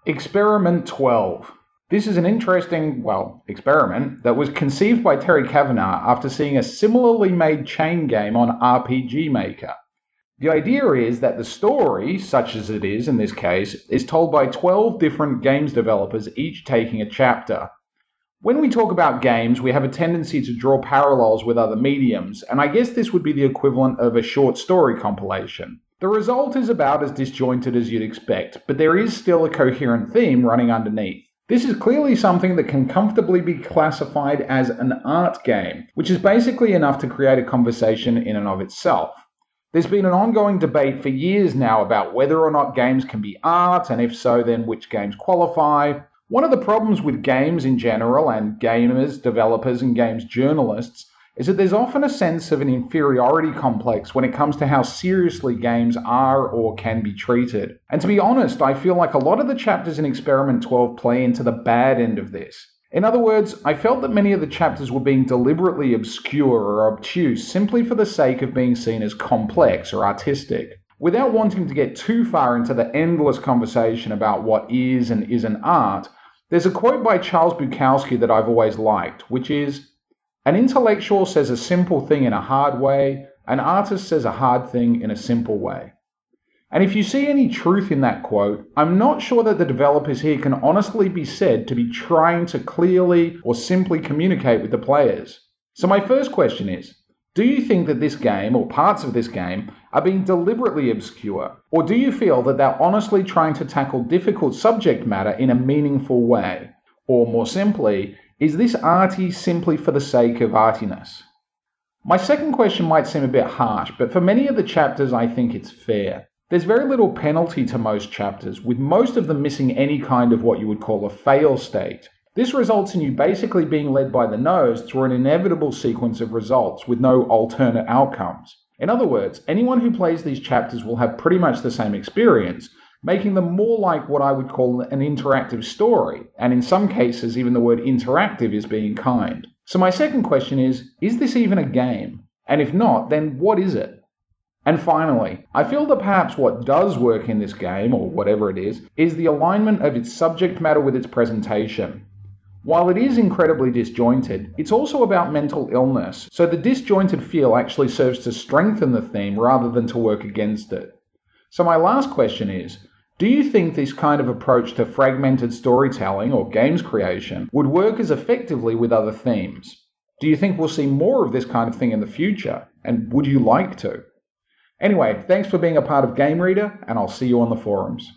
Experiment 12. This is an interesting, experiment that was conceived by Terry Kavanagh after seeing a similarly made chain game on RPG Maker. The idea is that the story, such as it is in this case, is told by 12 different games developers, each taking a chapter. When we talk about games, we have a tendency to draw parallels with other mediums, and I guess this would be the equivalent of a short story compilation. The result is about as disjointed as you'd expect, but there is still a coherent theme running underneath. This is clearly something that can comfortably be classified as an art game, which is basically enough to create a conversation in and of itself. There's been an ongoing debate for years now about whether or not games can be art, and if so, then which games qualify. One of the problems with games in general, and gamers, developers, and games journalists, is that there's often a sense of an inferiority complex when it comes to how seriously games are or can be treated. And to be honest, I feel like a lot of the chapters in Experiment 12 play into the bad end of this. In other words, I felt that many of the chapters were being deliberately obscure or obtuse simply for the sake of being seen as complex or artistic. Without wanting to get too far into the endless conversation about what is and isn't art, there's a quote by Charles Bukowski that I've always liked, which is, "An intellectual says a simple thing in a hard way, an artist says a hard thing in a simple way." And if you see any truth in that quote, I'm not sure that the developers here can honestly be said to be trying to clearly or simply communicate with the players. So my first question is, do you think that this game, or parts of this game, are being deliberately obscure? Or do you feel that they're honestly trying to tackle difficult subject matter in a meaningful way? Or more simply, is this arty simply for the sake of artiness? My second question might seem a bit harsh, but for many of the chapters I think it's fair. There's very little penalty to most chapters, with most of them missing any kind of what you would call a fail state. This results in you basically being led by the nose through an inevitable sequence of results with no alternate outcomes. In other words, anyone who plays these chapters will have pretty much the same experience, making them more like what I would call an interactive story, and in some cases even the word interactive is being kind. So my second question is this even a game? And if not, then what is it? And finally, I feel that perhaps what does work in this game, or whatever it is the alignment of its subject matter with its presentation. While it is incredibly disjointed, it's also about mental illness, so the disjointed feel actually serves to strengthen the theme rather than to work against it. So my last question is, do you think this kind of approach to fragmented storytelling or games creation would work as effectively with other themes? Do you think we'll see more of this kind of thing in the future? And would you like to? Anyway, thanks for being a part of GameReader, and I'll see you on the forums.